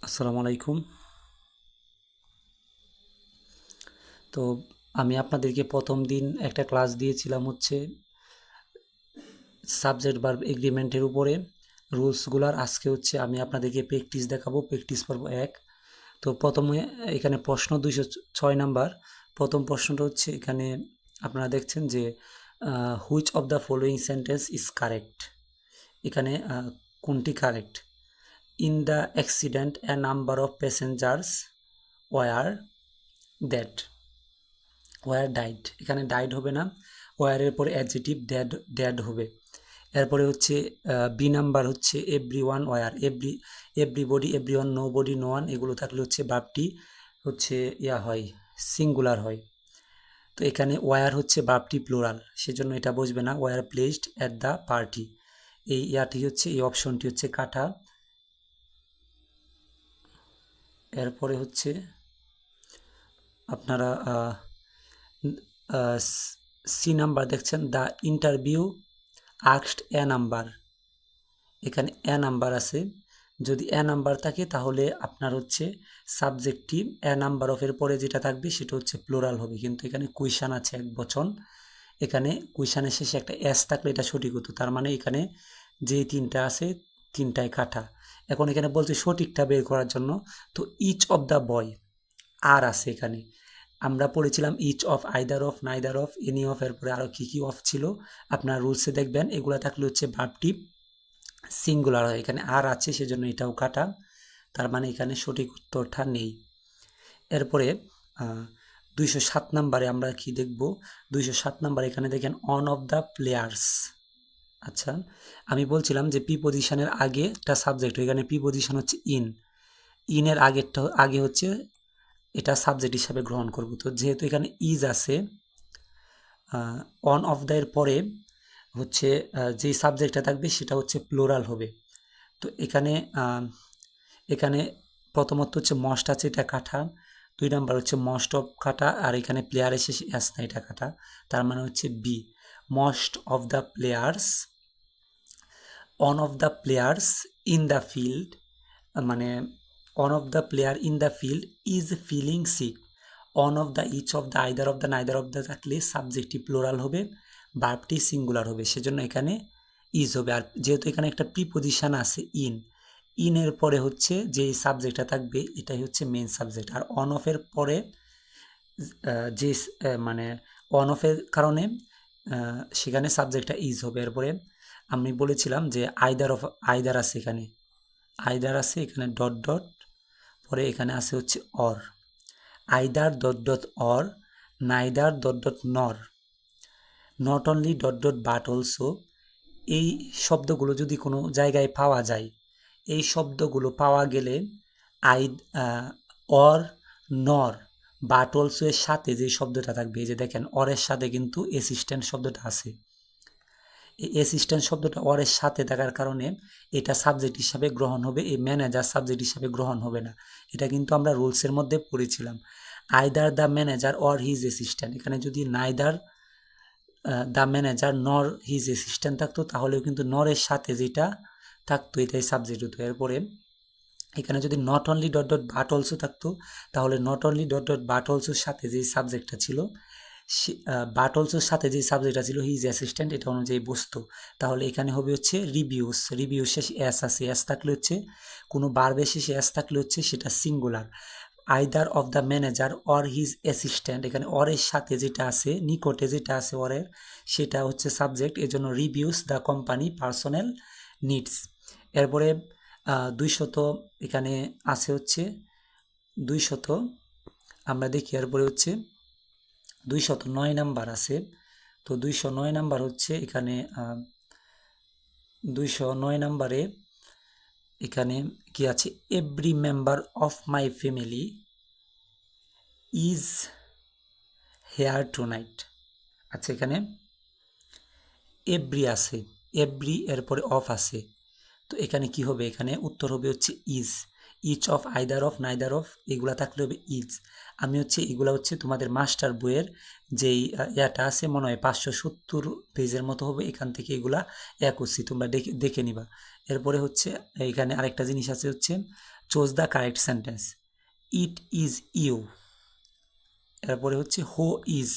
আসসালামু আলাইকুম। তো আমি আপনাদেরকে প্রথম দিন একটা ক্লাস দিয়েছিলাম হচ্ছে সাবজেক্ট ভার্ব এগ্রিমেন্টের উপরে রুলসগুলার। আজকে হচ্ছে আমি আপনাদেরকে প্র্যাকটিস দেখাবো, প্র্যাকটিস পর্ব 1। তো প্রথমে এখানে প্রশ্ন 206 নাম্বার। প্রথম প্রশ্নটা হচ্ছে এখানে আপনারা দেখছেন যে which of the following sentence is correct. এখানে কোনটি correct? In the accident a number of passengers were that were died. এখানে ডাইড হবে না, ওয়ারের পরে অ্যাডজেটিভ ড্যাড ড্যাড হবে। এরপরে হচ্ছে বি নাম্বার হচ্ছে every one were, everybody, every one, nobody, no one, এগুলো থাকলে হচ্ছে ভার্বটি হচ্ছে হয়, সিঙ্গুলার হয়। তো এখানে ওয়ার হচ্ছে ভার্বটি প্লুরাল, সেজন্য এটা বসবে না। Were placed at the party, এই ইয়াটি হচ্ছে, এই অপশনটি হচ্ছে কাটা। এরপরে হচ্ছে আপনারা সি নাম্বার দেখছেন, the interview asked A number. এখানে এ নাম্বার আছে, যদি এ নাম্বার থাকে তাহলে আপনার হচ্ছে সাবজেক্টিভ এ নাম্বার অফ এর পরে যেটা থাকবে সেটা হচ্ছে প্লুরাল হবে, কিন্তু এখানে কুইশান আছে এক বচন। এখানে কুইশানের শেষে একটা এস থাকলে এটা সঠিক হতো, তার মানে এখানে যে তিনটা আছে তিনটায় কাটা। এখন এখানে বলছে সঠিকটা বের করার জন্য, তো ইচ অফ দ্য বয় আর আছে এখানে। আমরা পড়েছিলাম each of, either of, neither of, any of, এরপরে আরও কী কী অফ ছিল আপনার রুলসে দেখবেন। এগুলো থাকলে হচ্ছে ভার্বটি সিঙ্গুলার হয়, এখানে আর আছে সেজন্য এটাও কাটা, তার মানে এখানে সঠিক উত্তরটা নেই। এরপরে 207 নাম্বারে আমরা কি দেখব? 207 নাম্বার এখানে দেখেন অন অফ দ্য প্লেয়ার্স। আচ্ছা, আমি বলছিলাম যে পি পজিশনের আগে একটা সাবজেক্ট, এখানে পি পজিশন হচ্ছে ইনের আগে হচ্ছে এটা সাবজেক্ট হিসাবে গ্রহণ করব। তো যেহেতু এখানে ইজ আছে, অন অফ দ্য এর পরে হচ্ছে যেই সাবজেক্টটা থাকবে সেটা হচ্ছে প্লোরাল হবে। তো এখানে এখানে প্রথমত হচ্ছে মস্ট আছে, এটা কাটা। 2 নাম্বার হচ্ছে মস্ট অফ কাটা, আর এখানে প্লেয়ার এসে এস না, এটা কাটা, তার মানে হচ্ছে B, most of the players, one of the players in the field, মানে one of the player in the field is feeling sick. One of the, each of the, either of the, neither of the থাকলে সাবজেক্টটি plural হবে, ভার্বটি singular হবে, সেজন্য এখানে is হবে। আর যেহেতু এখানে একটা প্রিপোজিশন আছে ইনের পরে হচ্ছে যে সাবজেক্টটা থাকবে এটাই হচ্ছে মেন সাবজেক্ট। আর অন অফের পরে যে মানে অন অফের কারণে সেখানে সাবজেক্টটা ইজ হবে। এরপরে আমি বলেছিলাম যে আইদার আছে, এখানে আইদার আছে, এখানে ডট ডট, পরে এখানে আছে হচ্ছে or, either dot dot or, neither dot dot nor, not only dot dot but also. এই শব্দগুলো যদি কোনো জায়গায় পাওয়া যায়, এই শব্দগুলো পাওয়া গেলে আই, অর, নর, বাট অলসো এর সাথে যে শব্দটা থাকবে, এই যে দেখেন অরের সাথে কিন্তু অ্যাসিস্ট্যান্ট শব্দটা আছে, এই অ্যাসিস্ট্যান্ট শব্দটা অরের সাথে থাকার কারণে এটা সাবজেক্ট হিসাবে গ্রহণ হবে, এই ম্যানেজার সাবজেক্ট হিসাবে গ্রহণ হবে না। এটা কিন্তু আমরা রুলসের মধ্যে পড়েছিলাম, either the manager or his assistant. এখানে যদি নাইদার দ্য ম্যানেজার নর হিজ অ্যাসিস্ট্যান্ট থাকতো তাহলেও কিন্তু নরের সাথে যেটা থাকতো এটাই সাবজেক্ট হতো। এরপরে এখানে যদি not only dot dot but also থাকতো তাহলে not only dot dot but অলসোর সাথে যে সাবজেক্টটা ছিল, বাট অলসোর সাথে যে সাবজেক্টটা ছিল হিজ অ্যাসিস্ট্যান্ট, এটা অনুযায়ী বসতো। তাহলে এখানে হবে হচ্ছে রিভিউস শেষে এস আছে, এস থাকলে হচ্ছে কোনো বার্বের শেষে এস থাকলে হচ্ছে সেটা singular. Either of the manager or his assistant, এখানে অরের সাথে যেটা আছে, নিকটে যেটা আছে অরের, সেটা হচ্ছে সাবজেক্ট, এজন্য reviews the company personal needs. এরপরে 200 এখানে আছে হচ্ছে 200, আমরা দেখি এরপরে হচ্ছে 209 নাম্বার আছে। তো 209 নাম্বার হচ্ছে এখানে 209 নাম্বারে এখানে কি আছে, every member of my family is here two night. আচ্ছা, এখানে এভরি আছে, এভরি এরপরে অফ আছে, তো এখানে কি হবে, এখানে উত্তর হবে হচ্ছে is. Each of, either of, neither of, এগুলা থাকলে হবে ইজ। আমি হচ্ছে এগুলা হচ্ছে তোমাদের মাস্টার বইয়ের যেই ইয়াটা আছে, মনে হয় 570 পেজের মতো হবে, এখান থেকে এগুলা করছি, তোমরা দেখে দেখে নিবা। এরপরে হচ্ছে এখানে আরেকটা জিনিস আছে হচ্ছে choose the correct sentence. It is you, এরপরে হচ্ছে হো ইজ।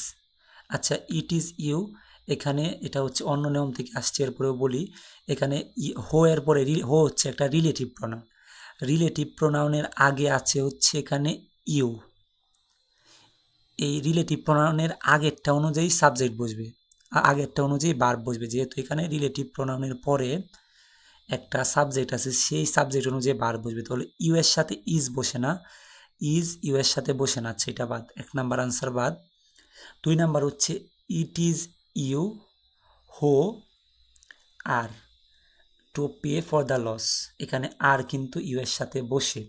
আচ্ছা, ইট ইজ ইউ, এখানে এটা হচ্ছে অন্য নিয়ম থেকে আসছে। এরপরেও বলি, এখানে হো এর পরে হো হচ্ছে একটা রিলেটিভ প্রোনাউন। রিলেটিভ প্রোনাউনের আগে আছে হচ্ছে এখানে ইউ। এই রিলেটিভ প্রোনাউনের আগেরটা অনুযায়ী সাবজেক্ট বসবে, আগেরটা অনুযায়ী ভার্ব বসবে। যেহেতু এখানে রিলেটিভ প্রোনাউনের পরে একটা সাবজেক্ট আছে, সেই সাবজেক্ট অনুযায়ী ভার্ব বসবে। তাহলে ইউ এর সাথে ইজ বসে না, ইজ ইউ এর সাথে বসে না, সেটা বাদ, 1 নাম্বার আনসার বাদ। 2 নাম্বার হচ্ছে ইট is you who are to pay for the loss. এখানে আর কিন্তু ইউ এর সাথে বসে,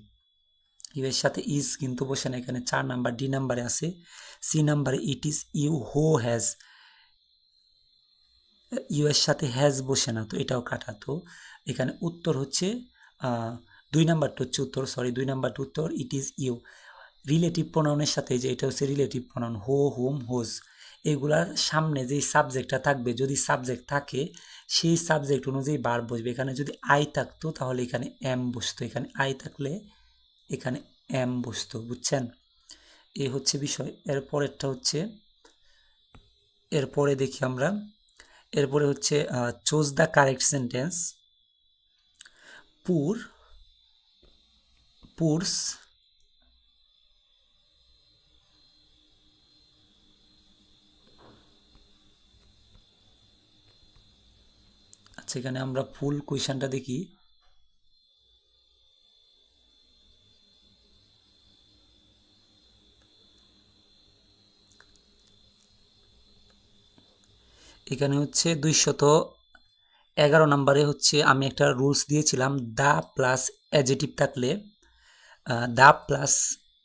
ইউ এর সাথে ইজ কিন্তু বসে না। এখানে 4 নাম্বার ডি নাম্বারে আছে। সি নাম্বারে it is you who has, you এর সাথে হ্যাজ বসে না, তো এটাও কাটা। তো এখানে উত্তর হচ্ছে 2 নাম্বারটা হচ্ছে উত্তর, সরি 2 নাম্বারটা উত্তর, ইট ইজ ইউ। রিলেটিভ প্রোনাউনের সাথে, যে এটা হচ্ছে রিলেটিভ প্রোনাউন, হো হুম হোজ, এগুলার সামনে যেই সাবজেক্টটা থাকবে, যদি সাবজেক্ট থাকে সেই সাবজেক্ট অনুযায়ী ভার্ব বসবে। এখানে যদি আই থাকতো তাহলে এখানে এম বসতো, এখানে আই থাকলে এখানে এম বসতো, বুঝছেন? এই হচ্ছে বিষয়। এরপরেরটা হচ্ছে, এরপরে দেখি আমরা, এরপরে হচ্ছে চুজ দ্য কারেক্ট সেন্টেন্স। পুর, পুরস, আচ্ছা এখানে আমরা ফুল কোয়েশনটা দেখি। এখানে হচ্ছে 211 নম্বরে হচ্ছে আমি একটা রুলস দিয়েছিলাম, দা প্লাস অ্যাডজেটিভ থাকলে, দা প্লাস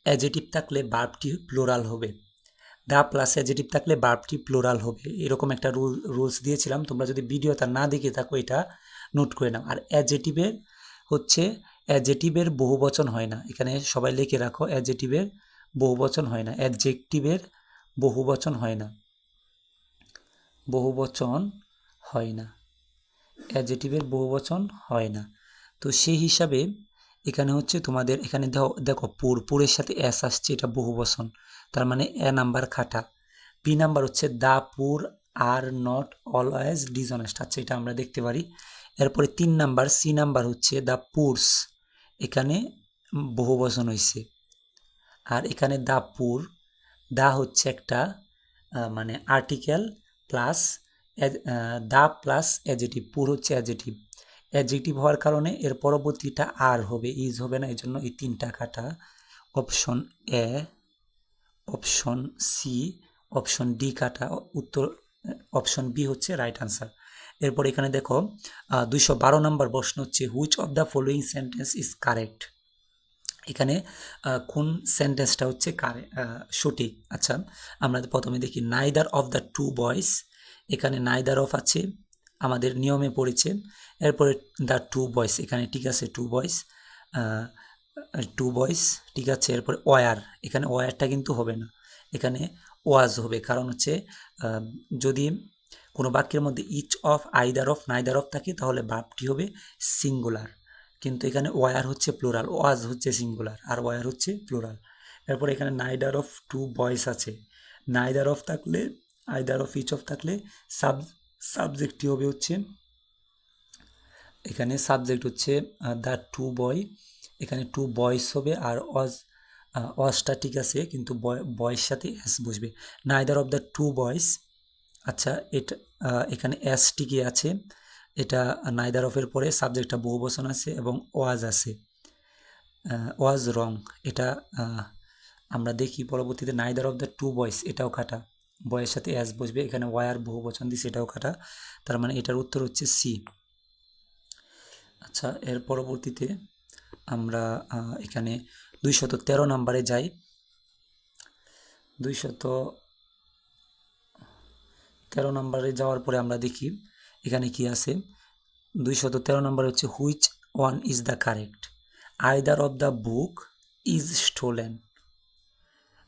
অ্যাডজেটিভ থাকলে ভার্বটি প্লুরাল হবে। দা প্লাস অ্যাডজেটিভ থাকলে ভার্বটি প্লুরাল হবে, এরকম একটা রুলস দিয়েছিলাম। তোমরা যদি ভিডিওটা না দেখে থাকো এটা নোট করে নাও। আর অ্যাডজেটিভের হচ্ছে, অ্যাডজেটিভের বহুবচন হয় না, এখানে সবাই লিখে রাখো, অ্যাডজেটিভের বহুবচন হয় না, অ্যাডজেক্টিভের বহুবচন হয় না, বহুবচন হয় না, অ্যাডজেটিভের বহুবচন হয় না। তো সেই হিসাবে এখানে হচ্ছে তোমাদের, এখানে দেখো পুর, পুরের সাথে এস আসছে, এটা বহুবচন, তার মানে এ নাম্বার খাটা। বি নাম্বার হচ্ছে দা পুর আর নট অলওয়েজ ডিসঅনেস্ট, আচ্ছা এটা আমরা দেখতে পারি। এরপরে 3 নাম্বার সি নাম্বার হচ্ছে দ্য পুরস, এখানে বহুবচন হয়েছে। আর এখানে দা পুর, দা হচ্ছে একটা মানে article plus the plus adjective, poor হচ্ছে অ্যাডজেটিভ, অ্যাডজেক্টিভ হওয়ার কারণে এর পরবর্তীটা আর হবে, ইজ হবে না, এই জন্য এই 3টা কাটা। Option A, option C, option D কাটা, উত্তর অপশন বি হচ্ছে রাইট আনসার। এরপর এখানে দেখো 212 নম্বর প্রশ্ন হচ্ছে which of the following sentence is correct. এখানে কোন সেন্টেন্সটা হচ্ছে সঠিক। আচ্ছা আমরা প্রথমে দেখি, নাইদার অফ দ্য টু বয়েস, এখানে নাইদার অফ আছে, আমাদের নিয়মে পড়েছে। এরপরে দ্য টু বয়েস, এখানে ঠিক আছে টু বয়েস, টু বয়েস ঠিক আছে। এরপরে ওয়ার, এখানে ওয়ারটা কিন্তু হবে না, এখানে ওয়াজ হবে, কারণ হচ্ছে যদি কোনো বাক্যের মধ্যে each of, either of, neither of থাকে তাহলে ভার্বটি হবে সিঙ্গুলার, কিন্তু এখানে ওয়ার হচ্ছে প্লুরাল, ওয়াজ হচ্ছে সিঙ্গুলার আর ওয়ার হচ্ছে প্লুরাল। এরপর এখানে নাইদার অফ টু বয়েস আছে, নাইদার অফ থাকলে, আইদার অফ, ইচ অফ থাকলে সাবজেক্টটি হবে হচ্ছে, এখানে সাবজেক্ট হচ্ছে দ্য টু বয়, এখানে টু বয়েস হবে। আর ওয়াজটা ঠিক আছে, কিন্তু বয়ের সাথে এস বসবে, নাইদার অফ দ্য টু বয়েস। আচ্ছা এটা এখানে এস টিকে আছে, এটা নাইদার অফের পরে সাবজেক্টটা বহুবচন আছে এবং ওয়াজ আছে, ওয়াজ রং, এটা আমরা দেখি পরবর্তীতে নাইদার অফ দ্য টু বয়েস, এটাও কাটা, বয়ের সাথে এস বসবে, এখানে ওয়ার বহুবচন দিচ্ছে, এটাও কাটা, তার মানে এটার উত্তর হচ্ছে সি। আচ্ছা এর পরবর্তীতে আমরা এখানে 213 নম্বরে যাই। 213 নম্বরে যাওয়ার পরে আমরা দেখি এখানে কি আছে। 213 নম্বর হচ্ছে which one is the correct, either of the book is stolen.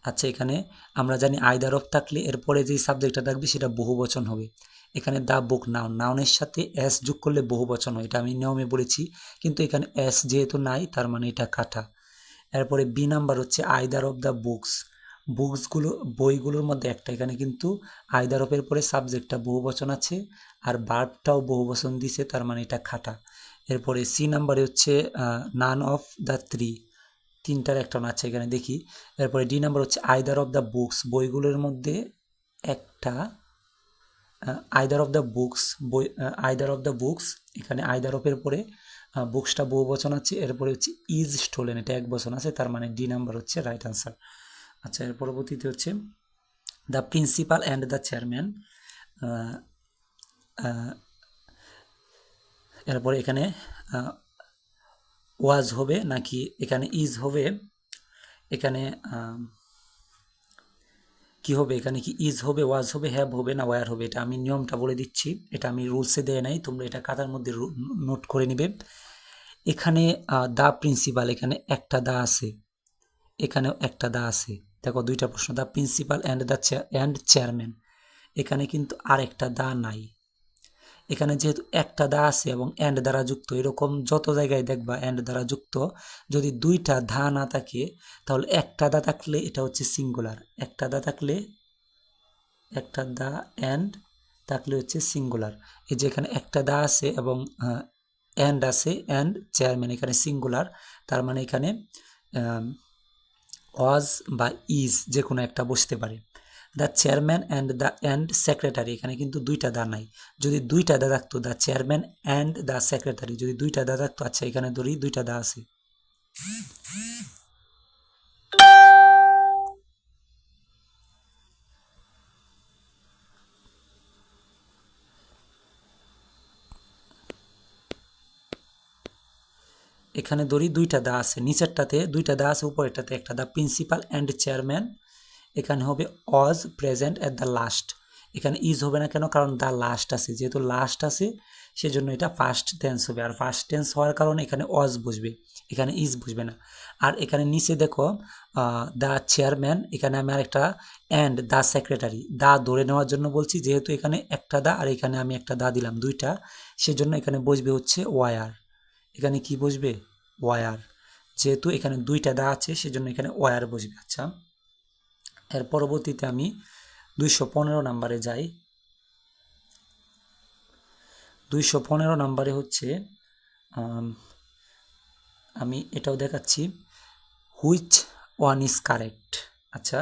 আচ্ছা এখানে আমরা জানি আইদার অফ থাকলে এরপরে যেই সাবজেক্টটা থাকবে সেটা বহুবচন হবে, এখানে দ্য বুক নাউন, নাউনের সাথে এস যোগ করলে বহুবচন হয়, এটা আমি নিয়মে বলেছি, কিন্তু এখানে এস যেহেতু নাই তার মানে এটা কাটা। এরপরে বি নাম্বার হচ্ছে আইদার অফ দ্য বুকস, বুকসগুলো বইগুলোর মধ্যে একটা, এখানে কিন্তু আইদার অফের পরে সাবজেক্টটা বহুবচন আছে আর ভার্বটাও বহুবচন দিছে, তার মানে এটা খাটা। এরপরে সি নাম্বারে হচ্ছে নান অফ দ্য থ্রি, তিনটার একটা আছে এখানে দেখি। এরপরে ডি নাম্বার হচ্ছে আইদার অফ দ্য বুকস, বইগুলোর মধ্যে একটা, আইদার অফ দ্য বুকস, বই আইদার অফ দ্য বুকস, এখানে আইদার অফের পরে বুকসটা বহুবচন আছে, এরপরে হচ্ছে ইজ স্টোলেন, এটা এক বচন আছে, তার মানে ডি নাম্বার হচ্ছে রাইট আনসার। আচ্ছা, এর পরবর্তীতে হচ্ছে the principal and the chairman, এরপরে এখানে ওয়াজ হবে নাকি এখানে ইজ হবে, এখানে কি হবে, এখানে কি ইজ হবে, ওয়াজ হবে, হ্যাভ হবে না ওয়ার হবে, এটা আমি নিয়মটা বলে দিচ্ছি, এটা আমি রুলসে দেয় নাই, তোমরা এটা খাতার মধ্যে নোট করে নিবে। এখানে দ্য প্রিন্সিপাল, এখানে একটা দা আছে, এখানেও একটা দা আছে, দেখো দুইটা প্রশ্ন, the principal and the chairman, এখানে কিন্তু আর একটা দা নাই, এখানে যেহেতু একটা দা আছে এবং অ্যান্ড দ্বারা যুক্ত, এরকম যত জায়গায় দেখবা অ্যান্ড দ্বারা যুক্ত, যদি দুইটা ধা না থাকে তাহলে একটা দা থাকলে এটা হচ্ছে সিঙ্গুলার, একটা দা থাকলে, একটা দা অ্যান্ড থাকলে হচ্ছে সিঙ্গুলার। এই যে এখানে একটা দা আছে এবং অ্যান্ড আছে, অ্যান্ড চেয়ারম্যান এখানে সিঙ্গুলার, তার মানে এখানে ওয়াজ বা ইজ যে কোনো একটা বসতে পারে। দ্য চেয়ারম্যান অ্যান্ড সেক্রেটারি, এখানে কিন্তু দুইটা দা নাই, যদি দুইটা দা থাকতো, the chairman and the secretary, যদি দুইটা দা থাকতো, আচ্ছা এখানে ধরি দুইটা দা আছে। এখানে ধরি দুইটা দা আছে, নিচেরটাতে দুইটা দা আছে, উপরেরটাতে একটা দা, প্রিন্সিপাল অ্যান্ড চেয়ারম্যান, এখানে হবে was present at the last, এখানে ইজ হবে না কেন, কারণ দ্য লাস্ট আছে, যেহেতু লাস্ট আছে সেজন্য এটা ফার্স্ট টেন্স হবে, আর ফার্স্ট টেন্স হওয়ার কারণে এখানে ওয়াজ বসবে, এখানে ইজ বসবে না। আর এখানে নিচে দেখো দ্য চেয়ারম্যান, এখানে আমি আরেকটা অ্যান্ড দ্য সেক্রেটারি, দা ধরে নেওয়ার জন্য বলছি, যেহেতু এখানে একটা দা আর এখানে আমি একটা দা দিলাম দুইটা, সেজন্য এখানে বসবে হচ্ছে ওয়ার, এখানে কি বসবে ওয়ার, যেহেতু এখানে দুইটা দা আছে সেজন্য এখানে ওয়ার বসবে। আচ্ছা, এর পরবর্তীতে আমি 215 নাম্বারে যাই। 215 নাম্বারে হচ্ছে আমি এটাও দেখাচ্ছি, হুইচ ওয়ান ইজ কারেক্ট। আচ্ছা,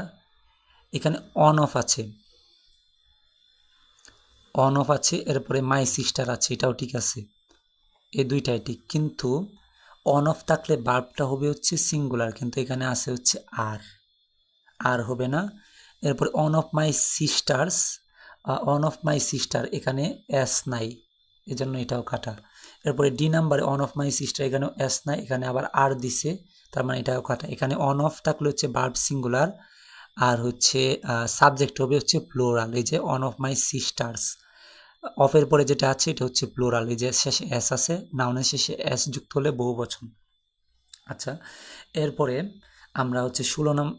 এখানে অন অফ আছে, অন অফ আছে, এরপরে মাই সিস্টার আছে, এটাও ঠিক আছে, এই দুইটাই ঠিক, কিন্তু অন অফ থাকলে ভার্বটা হবে হচ্ছে সিঙ্গুলার, কিন্তু এখানে আছে হচ্ছে আর, আর হবে না। এরপরে on of my sisters, on of my sister, এখানে এস নাই, এজন্য এটাও কাটা। এরপরে ডি নাম্বারে অন অফ মাই সিস্টার, এখানেও এস নাই, এখানে আবার আর দিছে, তার মানে এটাও কাটা। এখানে অন অফ থাকলে হচ্ছে ভার্ব সিঙ্গুলার, আর হচ্ছে সাবজেক্ট হবে হচ্ছে প্লোরাল, এই যে অন অফ মাই সিস্টার্স, অফের পরে যেটা আছে এটা হচ্ছে প্লোরাল, এই যে শেষে এস আছে, নাউনের শেষে এস যুক্ত হলে বহুবচন। আচ্ছা, এরপরে আমরা হচ্ছে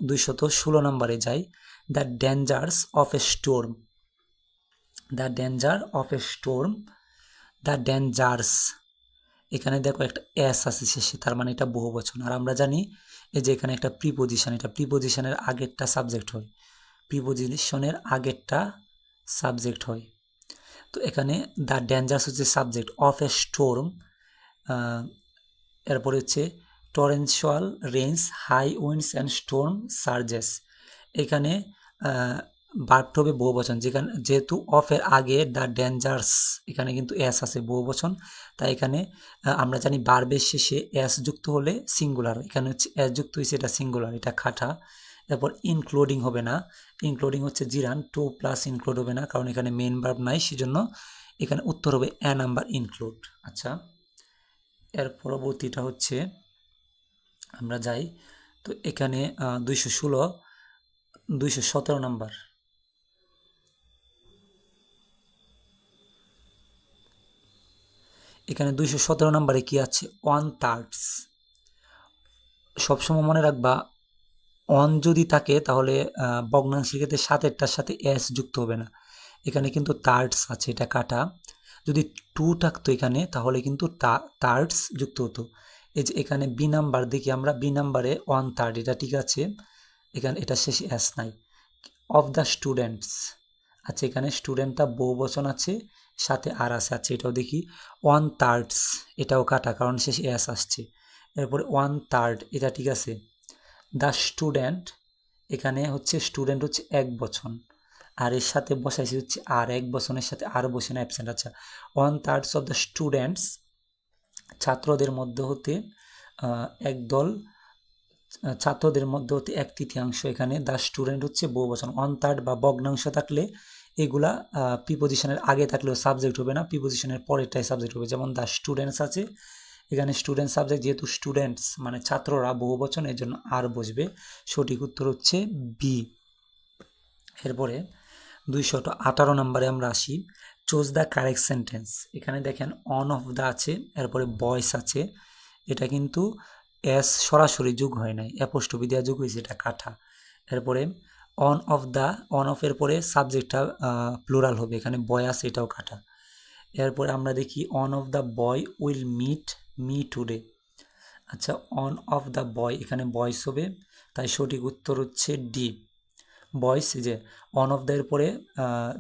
216 নম্বরে যাই, the dangers of a storm, the danger of a storm, the dangers, এখানে দেখো একটা এস আছে শেষে, তার মানে এটা বহুবচন, আর আমরা জানি এই যে এখানে একটা প্রিপোজিশন, এটা প্রিপোজিশনের আগেরটা সাবজেক্ট হয়, প্রিপোজিশনের আগেরটা সাবজেক্ট হয়, তো এখানে দ্য ডেঞ্জার্স হচ্ছে সাবজেক্ট, অফ এ স্টোর্ম, এরপরে হচ্ছে টরেন্সুয়াল rains, high winds and storm সার্জেস, এখানে ভার্বটা হবে বহুবচন, যেহেতু অফের আগে দ্য ডেঞ্জার্স, এখানে কিন্তু এস আছে বহুবচন, তাই এখানে আমরা জানি ভার্বের শেষে এস যুক্ত হলে সিঙ্গুলার, এখানে হচ্ছে এস যুক্ত হয়েছে, এটা সিঙ্গুলার, এটা খাটা। তারপর ইনক্লুডিং হবে না, ইনক্লুডিং হচ্ছে জিরান, টু প্লাস ইনক্লুড হবে না, কারণ এখানে মেন ভার্ব নাই, সেজন্য এখানে উত্তর হবে এ নাম্বার ইনক্লুড। আচ্ছা, এর পরবর্তীটা হচ্ছে আমরা যাই, তো এখানে 217 নাম্বার, এখানে 217 নাম্বারে কি আছে, 1/3, সবসময় মনে রাখবা অন যদি থাকে তাহলে ভগ্নাংশের ক্ষেত্রে সাতেরটার সাথে এস যুক্ত হবে না, এখানে কিন্তু থার্ডস আছে, এটা কাটা। যদি টু থাকতো এখানে তাহলে কিন্তু থার্ডস যুক্ত হতো। এই যে এখানে বি নাম্বার দেখি আমরা, বি নাম্বারে 1/3, এটা ঠিক আছে, এখানে এটা শেষে এস নাই। অফ দ্য স্টুডেন্টস, আচ্ছা এখানে স্টুডেন্টটা বহুবচন আছে, সাথে আর আছে, আচ্ছা এটাও দেখি। 1/3, এটাও কাটা কারণ শেষে এস আসছে। এরপরে 1/3, এটা ঠিক আছে। দ্য স্টুডেন্ট, এখানে হচ্ছে স্টুডেন্ট হচ্ছে এক বচন, আর এর সাথে বসাইছি হচ্ছে আর, এক বচনের সাথে আর বসে না, অ্যাবসেন্ট। আচ্ছা 1/3 অফ দ্য স্টুডেন্টস, ছাত্রদের মধ্যে হতে একদল, ছাত্রদের মধ্যে হতে 1/3, এখানে দ্য স্টুডেন্ট হচ্ছে বহুবচন। 1/3 বা ভগ্নাংশ থাকলে এগুলা প্রিপোজিশনের আগে থাকলেও সাবজেক্ট হবে না, প্রিপোজিশনের পরেরটাই সাবজেক্ট হবে। যেমন দ্য স্টুডেন্টস আছে, এখানে স্টুডেন্ট সাবজেক্ট, যেহেতু স্টুডেন্টস মানে ছাত্ররা বহুবচন, এর জন্য আর বসবে। সঠিক উত্তর হচ্ছে বি। এরপরে 218 নম্বরে আমরা আসি। Choose the correct sentence. এখানে দেখেন অন অফ দ্য আছে, এরপরে বয়েস আছে, এটা কিন্তু এস সরাসরি যোগ হয় নাই, অ্যাপোস্ট্রফি দেওয়া যোগ হয়েছে, এটা কাটা। এরপরে on of the, on of এর পরে সাবজেক্টটা প্লুরাল হবে, এখানে বয় আছে, এটাও কাটা। এরপরে আমরা দেখি one of the boy will meet me today. আচ্ছা অন অফ দ্য বয়, এখানে বয়েস হবে, তাই সঠিক উত্তর হচ্ছে ডি, বয়েস। যে অন অফ দ্য এর পরে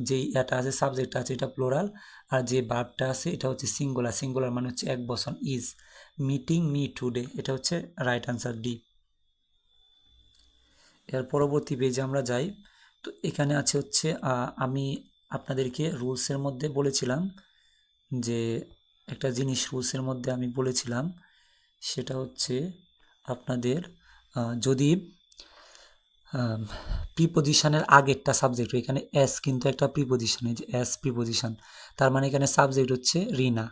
যেই এটা আছে সাবজেক্টটা আছে, এটা প্লোরাল, আর যে ভার্বটা আছে এটা হচ্ছে সিঙ্গুলার, সিঙ্গুলার মানে হচ্ছে এক বচন, ইজ মিটিং মি টুডে, এটা হচ্ছে রাইট আনসার ডি। এর পরবর্তী পেজে আমরা যাই। তো এখানে আছে হচ্ছে আমি আপনাদেরকে রুলসের মধ্যে বলেছিলাম যে একটা জিনিস রুলসের মধ্যে আমি বলেছিলাম, সেটা হচ্ছে আপনাদের যদি প্রিপোজিশনের আগেরটা সাবজেক্ট, এখানে এস কিন্তু একটা প্রিপোজিশন, এই যে এস প্রিপোজিশন, তার মানে এখানে সাবজেক্ট হচ্ছে রিনা,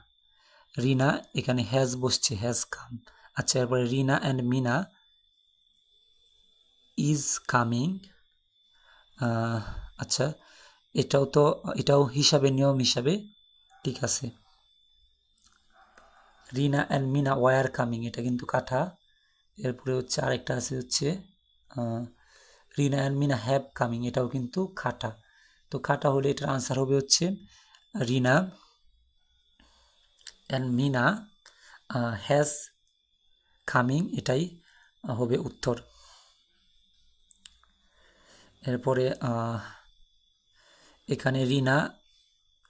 রিনা এখানে হ্যাজ বসছে, হ্যাজ কাম। আচ্ছা এরপরে Rina and Mina is coming. আচ্ছা এটাও হিসাবে, নিয়ম হিসাবে ঠিক আছে। Rina and Mina were coming, এটা কিন্তু কাটা। এরপরে হচ্ছে আরেকটা আছে হচ্ছে Rina and Mina have coming, এটাও কিন্তু খাটা। তো খাটা হলে এটার আনসার হবে হচ্ছে Rina and Mina has coming, এটাই হবে উত্তর। এরপরে এখানে Rina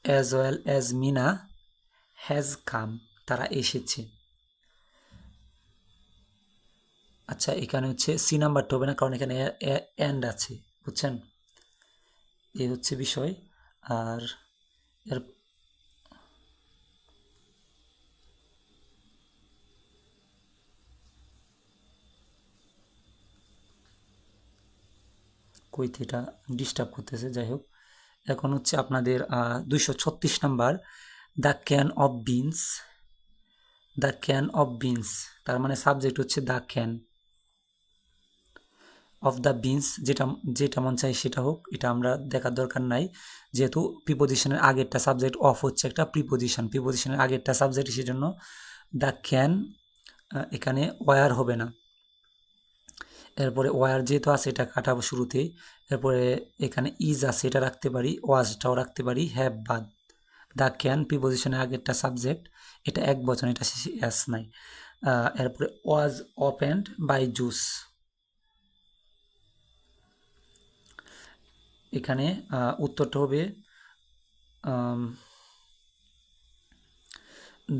as well as Mina has come, তারা এসেছে। আচ্ছা এখানে হচ্ছে সি নাম্বারটা হবে না, কারণ এখানে অ্যান্ড আছে, বুঝছেন, এই হচ্ছে বিষয়। আর এর কইতে এটা ডিস্টার্ব করতেছে, যাই হোক। এখন হচ্ছে আপনাদের 236 number, the can of beans, the can of beans, তার মানে সাবজেক্ট হচ্ছে the can of the beans, যেটা যেটা মন চাই সেটা হোক, এটা আমরা দেখার দরকার নাই, যেহেতু প্রিপোজিশনের আগেরটা সাবজেক্ট অফ হচ্ছে একটা প্রিপোজিশন, প্রিপোজিশনের আগেরটা সাবজেক্ট, সেজন্য দ্য ক্যান এখানে ওয়ার হবে না। এরপরে ওয়ার যেহেতু আছে এটা কাটাবো শুরুতেই। এরপরে এখানে ইজ আছে, এটা রাখতে পারি, ওয়াজটাও রাখতে পারি, হ্যাভ বাদ। দ্য ক্যান প্রিপোজিশনের আগেরটা সাবজেক্ট, এটা এক বচন, এটা শেষে এস নাই। এরপরে ওয়াজ ওপেন্ড বাই জুস, এখানে উত্তরটা হবে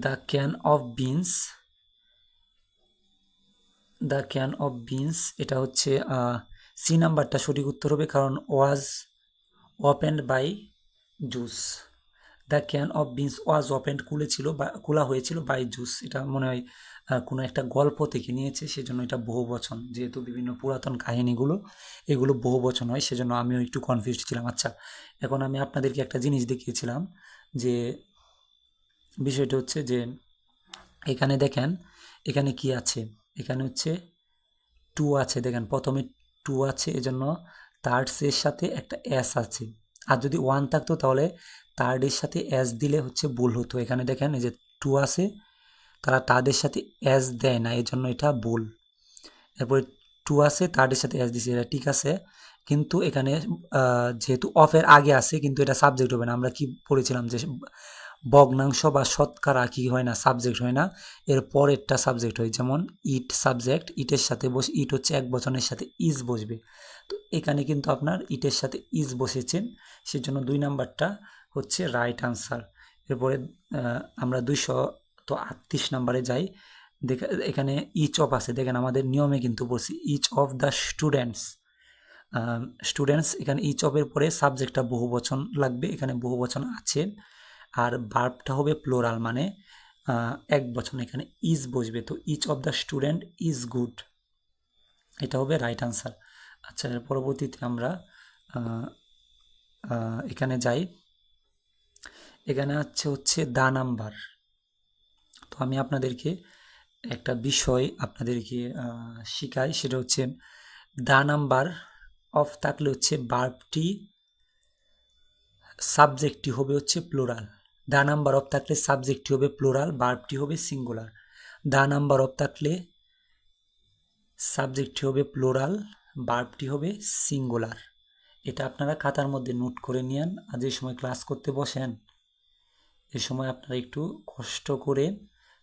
the can of beans, the can of beans, এটা হচ্ছে সি নাম্বারটা সঠিক উত্তর হবে, কারণ was opened by juice. The can of beans was opened খুলেছিল বা খোলা হয়েছিল বাই জুস, এটা মনে হয় কোনো একটা গল্প থেকে নিয়েছে, সেজন্য এটা বহু বচন, যেহেতু বিভিন্ন পুরাতন কাহিনীগুলো এগুলো বহু বচন হয়, সেজন্য আমিও একটু কনফিউজড ছিলাম। আচ্ছা এখন আমি আপনাদেরকে একটা জিনিস দেখিয়েছিলাম, যে বিষয়টা হচ্ছে যে এখানে দেখেন এখানে কি আছে, এখানে হচ্ছে টু আছে, দেখেন প্রথমে টু আছে, এজন্য থার্ডসের সাথে একটা এস আছে, আর যদি ওয়ান থাকতো তাহলে থার্ডের সাথে এস দিলে হচ্ছে ভুল হতো। এখানে দেখেন এই যে টু আছে, তারা তাদের সাথে এস দেয় না, এই জন্য এটা ভুল। এরপরে টু আছে, থার্ডের সাথে এস দিছি, এটা ঠিক আছে। কিন্তু এখানে যেহেতু অফের আগে আছে, কিন্তু এটা সাবজেক্ট হবে না। আমরা কি পড়েছিলাম যে ভগ্নাংশ বা শতকরা কি হয় না, সাবজেক্ট হয় না, এর পরেরটা সাবজেক্ট হয়। যেমন ইট সাবজেক্ট, ইটের সাথে বসে, ইট হচ্ছে এক বচনের সাথে ইজ বসবে। তো এখানে কিন্তু আপনার ইটের সাথে ইজ বসেছেন, সেজন্য 2 নাম্বারটা হচ্ছে রাইট আনসার। এরপরে আমরা 238 নাম্বারে যাই। এখানে ইচ অফ আছে, দেখেন আমাদের নিয়মে কিন্তু বলছি ইচ অফ দ্য স্টুডেন্টস। এখানে ইচ অফের পরে সাবজেক্টটা বহুবচন লাগবে, এখানে বহুবচন আছে। আর ভার্বটা হবে প্লোরাল, মানে এক বচন, এখানে ইজ বসবে। তো each of the student is good, এটা হবে রাইট আনসার। আচ্ছা, এর পরবর্তীতে আমরা এখানে যাই। এখানে হচ্ছে দা নাম্বার। তো আমি আপনাদেরকে একটা বিষয় আপনাদেরকে শিখাই, সেটা হচ্ছে দা নাম্বার অফ থাকলে হচ্ছে ভার্বটি সাবজেক্টটি হবে হচ্ছে প্লোরাল। দা নাম্বার অফ থাকলে সাবজেক্টটি হবে প্লোরাল, ভার্বটি হবে সিঙ্গুলার। দা নাম্বার অফ থাকলে সাবজেক্টটি হবে প্লোরাল, ভার্বটি হবে সিঙ্গুলার। এটা আপনারা খাতার মধ্যে নোট করে নিন। আর যে সময় ক্লাস করতে বসেন, এ সময় আপনারা একটু কষ্ট করে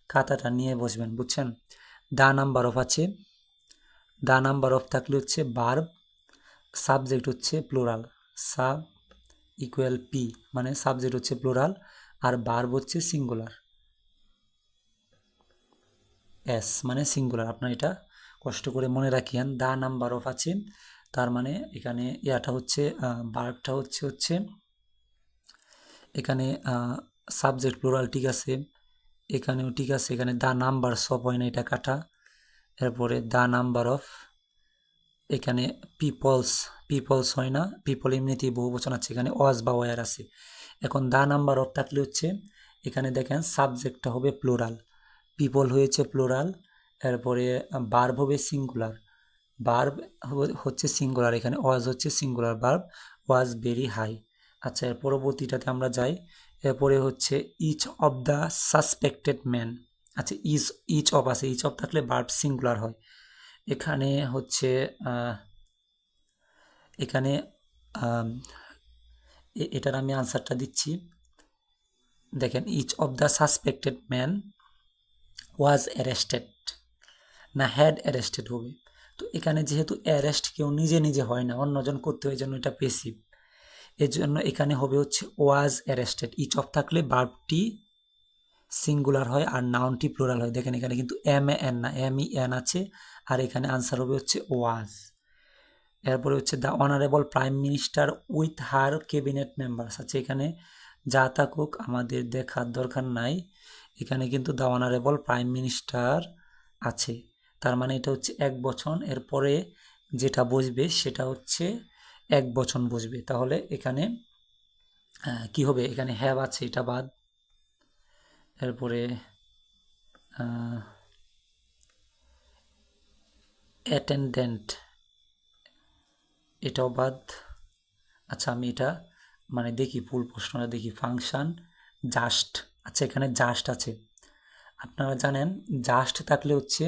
খাতাটা নিয়ে বসবেন, বুঝছেন। দা নাম্বার অফ আছে, দা নাম্বার অফ থাকলে হচ্ছে ভার্ব, সাবজেক্ট হচ্ছে প্লোরাল, সাব ইকুয়াল পি, মানে সাবজেক্ট হচ্ছে প্লোরাল আর ভার্ব হচ্ছে সিঙ্গুলার, এস মানে সিঙ্গুলার। আপনার এটা কষ্ট করে মনে রাখিয়েন। দা নাম্বার অফ আছে, তার মানে এখানে ইয়াটা হচ্ছে ভার্বটা হচ্ছে এখানে সাবজেক্ট প্লোরাল ঠিক আছে, এখানেও ঠিক আছে। এখানে দা নাম্বার সব হয় না, এটা কাটা। এরপরে দা নাম্বার অফ, এখানে পিপলস হয় না, পিপল এমনিতেই বহু বচন আছে, এখানে ওয়াজ বা ওয়ার আছে। এখন দা নাম্বার অফ থাকলে হচ্ছে এখানে দেখেন সাবজেক্টটা হবে প্লোরাল, পিপল হয়েছে প্লোরাল, এরপরে ভার্ব হবে সিঙ্গুলার, ভার্ব হচ্ছে সিঙ্গুলার, এখানে ওয়াজ হচ্ছে singular verb, was very high. আচ্ছা, এর পরবর্তীটাতে আমরা যাই। এরপরে হচ্ছে each of the suspected man. আচ্ছা, ইচ অফ আছে, ইচ অফ থাকলে ভার্ব সিঙ্গুলার হয়। এখানে হচ্ছে এখানে এটার আমি আনসারটা দিচ্ছি। দেখেন, each of the suspected man was arrested, না হ্যাড অ্যারেস্টেড হবে। তো এখানে যেহেতু অ্যারেস্ট কেউ নিজে নিজে হয় না, অন্যজন করতে হয়, জন্য এটা পেসিভ, এর জন্য এখানে হবে হচ্ছে ওয়াজ অ্যারেস্টেড। ইচ অফ থাকলে ভার্বটি সিঙ্গুলার হয় আর নাউনটি প্লুরাল হয়। দেখেন এখানে কিন্তু এম এ এন না, এম ই এন আছে, আর এখানে আনসার হবে হচ্ছে ওয়াজ। এরপরে হচ্ছে the honourable prime minister with her cabinet members আছে, এখানে যা থাকুক আমাদের দেখার দরকার নাই, এখানে কিন্তু দ্য অনারেবল প্রাইম মিনিস্টার আছে, তার মানে এটা হচ্ছে এক বচন, এরপরে যেটা বসবে সেটা হচ্ছে এক বচন বসবে। তাহলে এখানে কি হবে, এখানে হ্যাভ আছে, এটা বাদ। এরপরে অ্যাটেন্ডেন্ট, এটাও বাদ। আচ্ছা, আমি এটা মানে দেখি ফুল প্রশ্নটা দেখি। ফাংশন জাস্ট, আচ্ছা এখানে জাস্ট আছে, আপনারা জানেন জাস্ট থাকলে হচ্ছে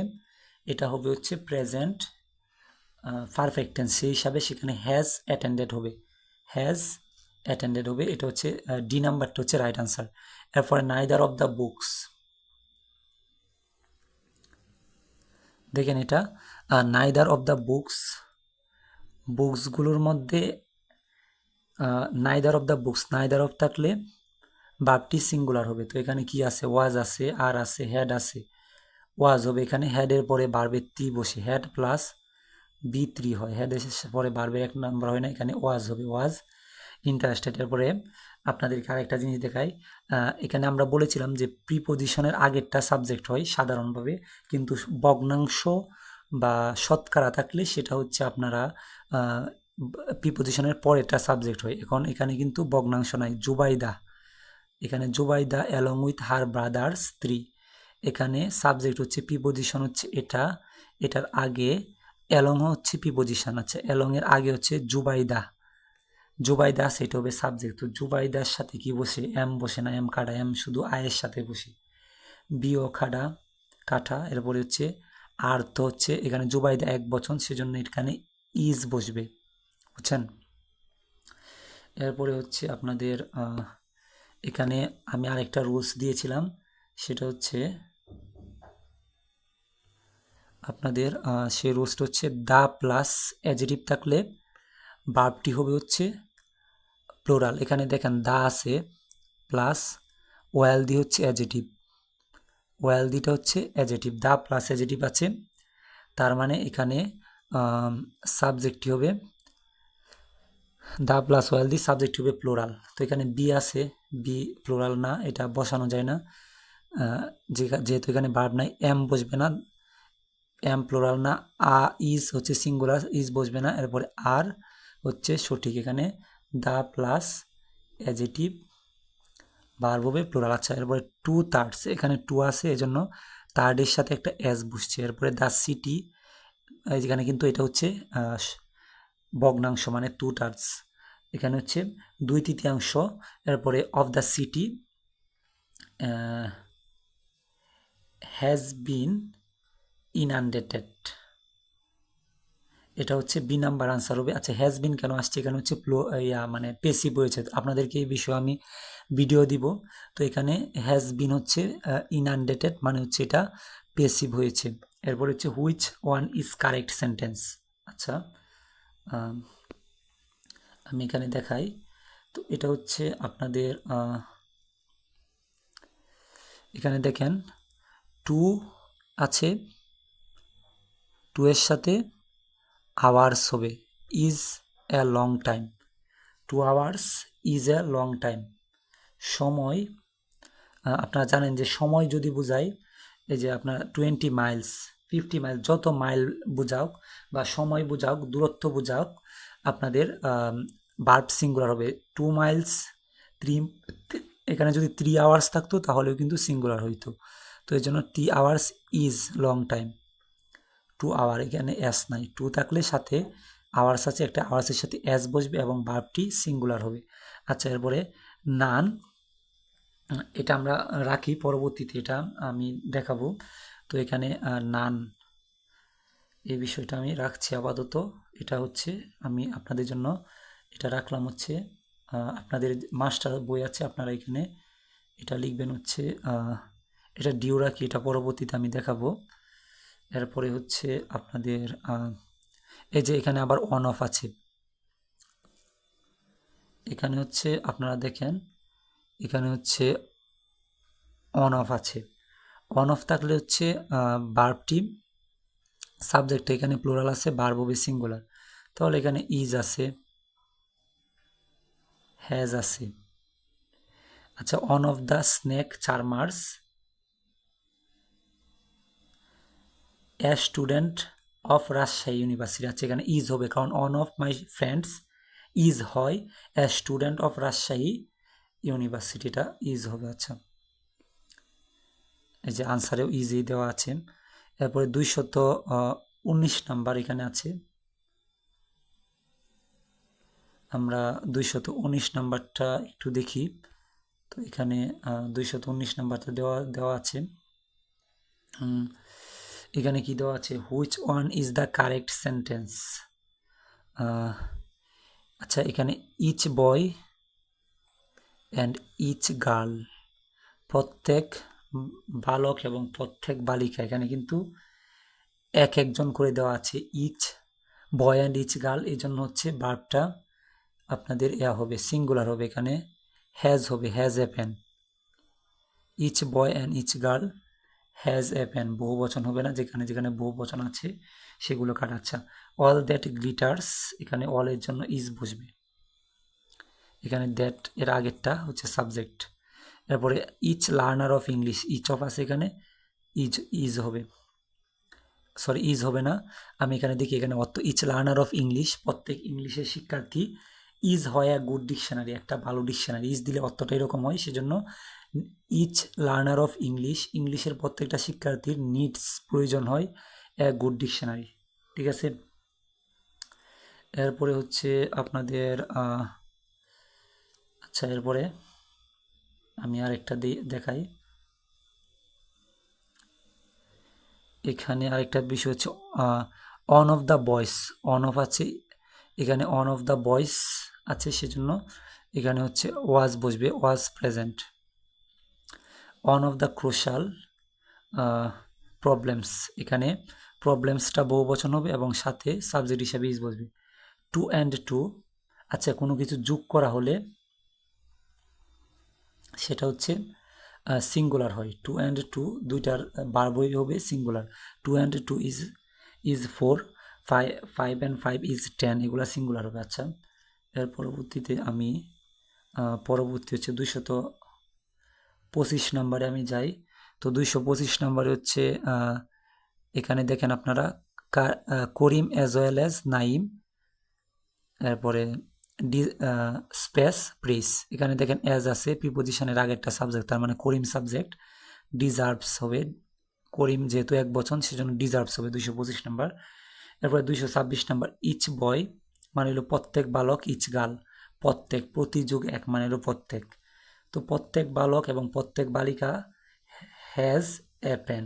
এটা হবে হচ্ছে প্রেজেন্ট পারফেক্ট টেন্স, সেই হিসাবে সেখানে হ্যাজ অ্যাটেন্ডেড হবে, হ্যাজ অ্যাটেন্ডেড হবে, এটা হচ্ছে ডি নাম্বারটা হচ্ছে রাইট আনসার। এরপরে নাইদার অফ দ্য বুকস, দেখেন এটা নাইদার অফ দ্য বুকসগুলোর মধ্যে neither of the books, neither of থাকলে ভার্বটি সিঙ্গুলার হবে। তো এখানে কি আছে, ওয়াজ আছে, আর আছে, হ্যাড আছে, ওয়াজ হবে, এখানে হ্যাডের পরে ভার্বের টি বসে, হ্যাড প্লাস বি থ্রি হয়, হ্যাডের পরে ভার্বের এক নাম্বার হয় না, এখানে ওয়াজ হবে, ওয়াজ ইন্টারেস্টেড। এরপরে আপনাদেরকে আরেকটা জিনিস দেখাই, এখানে আমরা বলেছিলাম যে প্রিপোজিশনের আগেরটা সাবজেক্ট হয় সাধারণভাবে, কিন্তু ভগ্নাংশ বা শতকরা থাকলে সেটা হচ্ছে আপনারা প্রিপোজিশনের পরেরটা সাবজেক্ট হয়। এখন এখানে কিন্তু ভগ্নাংশ নাই, জুবাইদা, এখানে Zubaida along with her brothers 3, এখানে সাবজেক্ট হচ্ছে প্রিপোজিশন হচ্ছে এটা, এটার আগে অ্যালং হচ্ছে প্রিপোজিশন, আছে অ্যালং এর আগে হচ্ছে জুবাইদা, জুবাইদা সেটা হবে সাবজেক্ট। তো জুবাইদার সাথে কি বসে, এম বসে না, এম কাটা, এম শুধু আয়ের সাথে বসে, বিও কাটা, এরপরে হচ্ছে আর তো হচ্ছে এখানে জুবাইদা এক বচন, সেজন্য এখানে ইজ বসবে, বুঝছেন। এরপরে হচ্ছে আপনাদের এখানে আমি আরেকটা রুলস দিয়েছিলাম, সেটা হচ্ছে আপনাদের সেই রুলসটা হচ্ছে দা প্লাস অ্যাডজেটিভ থাকলে ভার্বটি হবে হচ্ছে প্লোরাল। এখানে দেখেন দা আছে প্লাস ওয়েল দি হচ্ছে অ্যাডজেটিভ, ওয়েল দিটা হচ্ছে অ্যাডজেটিভ, দা প্লাস অ্যাডজেটিভ আছে, তার মানে এখানে সাবজেক্টটি হবে the plus well the, subject হবে প্লোরাল। তো এখানে বি আছে, বি প্লোরাল না, এটা বসানো যায় না, যেহেতু এখানে ভার্ব নাই। এম বসবে না, এম প্লোরাল না। ইজ হচ্ছে সিঙ্গুলার, ইজ বসবে না। এরপরে আর হচ্ছে সঠিক, এখানে দা প্লাস অ্যাডজেটিভ ভার্ব হবে প্লোরাল। আচ্ছা, এরপরে টু থার্ডস, এখানে টু আছে এজন্য থার্ডের সাথে একটা এস বসছে। এরপরে দ্য সিটি, যেখানে কিন্তু এটা হচ্ছে ভগ্নাংশ, মানে টু থার্ডস, এখানে হচ্ছে 2/3। এরপরে of the city has been inundated, এটা হচ্ছে বি নাম্বার আনসার হবে। আচ্ছা, হ্যাজ বিন কেন আসছে, এখানে হচ্ছে মানে পেসিভ হয়েছে, আপনাদেরকে এই বিষয়ে আমি ভিডিও দিব। তো এখানে হ্যাজ বিন হচ্ছে ইনআন্ডেটেড, মানে হচ্ছে এটা পেসিভ হয়েছে। এরপর হচ্ছে which one is correct sentence. আচ্ছা, আমি এখানে দেখাই। তো এটা হচ্ছে আপনাদের এখানে দেখেন টু আছে, টু এর সাথে আওয়ার্স হবে, is a long time, 2 hours is a long time. সময়, আপনারা জানেন যে সময় যদি বোঝায়, এই যে আপনার 20 মাইলস, 50 মাইল, যত মাইল বোঝাওক বা সময় বোঝাওক, দূরত্ব বোঝাওক, আপনাদের ভার্ব সিঙ্গুলার হবে। 2 মাইলস, 3, এখানে যদি 3 আওয়ার্স থাকতো তাহলেও কিন্তু সিঙ্গুলার হইতো। তো এই জন্য 3 hours is long time, 2 hour, এখানে এস নাই, 2 থাকলে সাথে আওয়ার্স আছে, একটা আওয়ার্সের সাথে এস বসবে এবং ভার্বটি সিঙ্গুলার হবে। আচ্ছা, এরপরে নান, এটা আমরা রাখি, পরবর্তীতে এটা আমি দেখাবো। তো এখানে নান, এই বিষয়টা আমি রাখছি আপাতত। এটা হচ্ছে আমি আপনাদের জন্য এটা রাখলাম হচ্ছে, আপনাদের মাস্টার বই আছে, আপনারা এখানে এটা লিখবেন হচ্ছে, এটা ডিউ রাখি, এটা পরবর্তীতে আমি দেখাবো। এরপরে হচ্ছে আপনাদের এই যে এখানে আবার অন অফ আছে, এখানে হচ্ছে আপনারা দেখেন, এখানে হচ্ছে অন অফ আছে। অন অফ থাকলে হচ্ছে ভার্বটি, সাবজেক্ট এখানে প্লুরাল আছে, ভার্ব হবে সিঙ্গুলার। তাহলে এখানে ইজ আছে, হ্যাজ আছে। আচ্ছা, one of the snake charmers a student of Rajshahi university. আচ্ছা, এখানে ইজ হবে, কারণ one of my friends is হয়, এ স্টুডেন্ট অফ রাজশাহী ইউনিভার্সিটিটা ইজ হবে। আচ্ছা, এই যে আনসারেও ইজি দেওয়া আছে। এরপরে 219 নাম্বার এখানে আছে, আমরা 219 নাম্বারটা একটু দেখি। তো এখানে 219 নাম্বারটা দেওয়া আছে। এখানে কি দেওয়া আছে, which one is the correct sentence. আচ্ছা, এখানে each boy and each girl, প্রত্যেক বালক এবং প্রত্যেক বালিকা, এখানে কিন্তু এক একজন করে দেওয়া আছে, each boy and each girl, এই জন্য হচ্ছে ভার্বটা আপনাদের হবে সিঙ্গুলার হবে, এখানে হ্যাজ হবে, has a pen. Each boy and each girl has a pen, বহু বচন হবে না, যেখানে যেখানে বহু বচন আছে সেগুলো কাটা। আচ্ছা, অল দ্যাট গ্লিটার্স, এখানে অল এর জন্য ইজ বসবে, এখানে দ্যাট এর আগেরটা হচ্ছে সাবজেক্ট। এরপরে each learner of English, each of আছে, এখানে ইজ হবে, সরি ইজ হবে না, আমি এখানে দেখি, এখানে অর্থ ইচ লার্নার অফ ইংলিশ, প্রত্যেক ইংলিশের শিক্ষার্থী, ইজ হয় এ গুড ডিকশনারি, একটা ভালো ডিকশনারি, ইজ দিলে অর্থটা এরকম হয়, সেজন্য ইচ লার্নার অফ ইংলিশ, ইংলিশের প্রত্যেকটা শিক্ষার্থীর নিডস, প্রয়োজন হয় এ গুড ডিকশনারি, ঠিক আছে। এরপরে হচ্ছে আপনাদের আচ্ছা, এরপরে আমি আর একটা দেখাই, এখানে আরেকটা বিষয় হচ্ছে অন অফ দ্য বয়েস, অন অফ আছে এখানে, অন অফ দ্য বয়েস আছে, সেজন্য এখানে হচ্ছে ওয়াজ বসবে, was present. On of the crucial problems, এখানে প্রবলেমসটা বহু বচন হবে এবং সাথে সাবজেক্ট হিসাবে ইজ বসবে। টু অ্যান্ড টু, আচ্ছা কোনো কিছু যোগ করা হলে সেটা হচ্ছে সিঙ্গুলার হয়। টু অ্যান্ড টু দুইটার বারবই হবে singular. Two and two is 4, 5 and 5 is 10, এগুলা সিঙ্গুলার হবে। আচ্ছা এর পরবর্তীতে আমি পরবর্তী হচ্ছে 225 নম্বরে আমি যাই। তো 225 নম্বরে হচ্ছে এখানে দেখেন আপনারা করিম অ্যাজ ওয়েল অ্যাজ নাইম, এরপরে স্পেস প্রিস, এখানে দেখেন অ্যাজ আছে প্রিপোজিশনের আগে একটা সাবজেক্ট, তার মানে করিম সাবজেক্ট, ডিজার্ভস হবে, করিম যেহেতু এক বচন সেজন্য ডিজার্ভস হবে 225 নম্বর। এরপরে 226 নম্বর ইচ বয় মানে হলো প্রত্যেক বালক, ইচ গার্ল প্রত্যেক, প্রতিযোগ এক মানে হলো প্রত্যেক। তো প্রত্যেক বালক এবং প্রত্যেক বালিকা হ্যাজ এ পেন,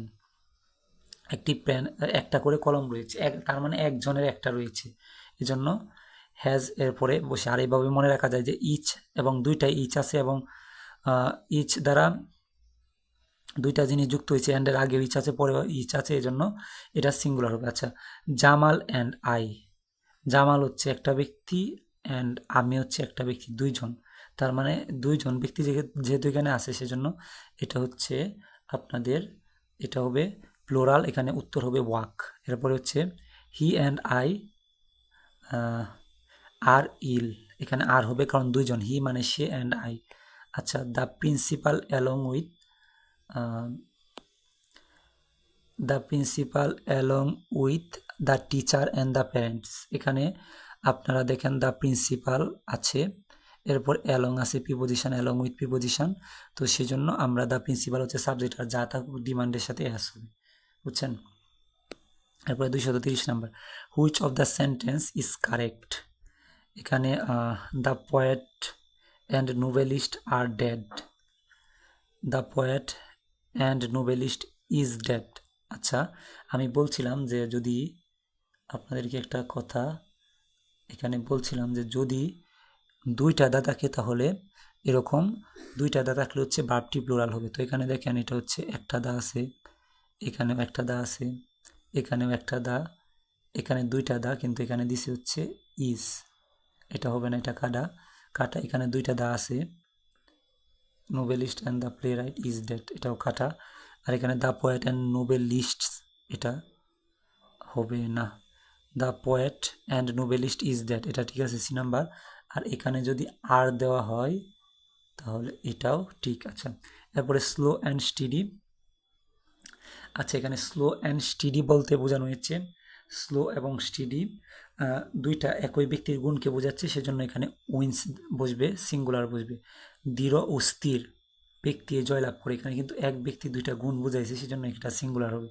একটি পেন, একটা করে কলম রয়েছে, তার মানে একজনের একটা রয়েছে, এজন্য হ্যাজ এরপরে বসে। আর এইভাবে মনে রাখা যায় যে ইচ এবং দুইটাই ইচ আছে এবং ইচ দ্বারা দুইটা জিনিস যুক্ত হয়েছে, অ্যান্ডের আগে ইচ আছে পরে ইচ আছে, এই জন্য এটা সিঙ্গুলার হবে। আচ্ছা জামাল অ্যান্ড আই, জামাল হচ্ছে একটা ব্যক্তি অ্যান্ড আমি হচ্ছে একটা ব্যক্তি, দুইজন, তার মানে দুইজন ব্যক্তি যেহেতু এখানে আছে সেজন্য এটা হচ্ছে আপনাদের এটা হবে প্লোরাল, এখানে উত্তর হবে ওয়াক। এরপরে হচ্ছে হি অ্যান্ড আই আর ইল, এখানে আর হবে কারণ দুইজন, হি মানে সে অ্যান্ড আই। আচ্ছা the principal along with the teacher and the parents, এখানে আপনারা দেখেন দ্য প্রিন্সিপাল আছে, এরপর অ্যালং আছে প্রিপোজিশন, অ্যালং উইথ প্রিপোজিশন, তো সেই জন্য আমরা দ্য প্রিন্সিপাল হচ্ছে সাবজেক্ট আর যা থাকুক ডিমান্ডের সাথে অ্যাস হবে, বুঝছেন। এরপরে 230 নম্বর which of the sentence is correct, এখানে the poet and novelist are dead, the poet and novelist is dead. আচ্ছা আমি বলছিলাম যে যদি আপনাদেরকে একটা কথা এখানে বলছিলাম যে যদি দুইটা দা থাকে তাহলে এরকম দুইটা দা থাকলে হচ্ছে ভার্বটি প্লুরাল হবে। তো এখানে দেখেন এটা হচ্ছে একটা দা আছে, এখানেও একটা দা আছে, এখানেও একটা দা, এখানে দুইটা দা কিন্তু এখানে দিছে হচ্ছে ইজ, এটা হবে না, এটা কাটা, এখানে দুইটা দা আছে, noblest and the play right is dead, এটাও কাটা, আর এখানে দ্য পোয়েট অ্যান্ড নোবেলিস্ট এটা হবে না, the poet and noblest is dead এটা ঠিক আছে সি নাম্বার। আর এখানে যদি আর দেওয়া হয় তাহলে এটাও ঠিক আছে। এরপরে স্লো অ্যান্ড স্টিডি, আচ্ছা এখানে স্লো অ্যান্ড স্টিডি বলতে বোঝানো হয়েছে স্লো এবং স্টিডি দুইটা একই ব্যক্তির গুণকে বোঝাচ্ছে, সেজন্য এখানে উইন্স বসবে, সিঙ্গুলার বসবে। দৃঢ় ও স্থির ব্যক্তি জয়লাভ করে, এখানে কিন্তু এক ব্যক্তি দুইটা গুণ বোঝাইছে সেজন্য এটা সিঙ্গুলার হবে।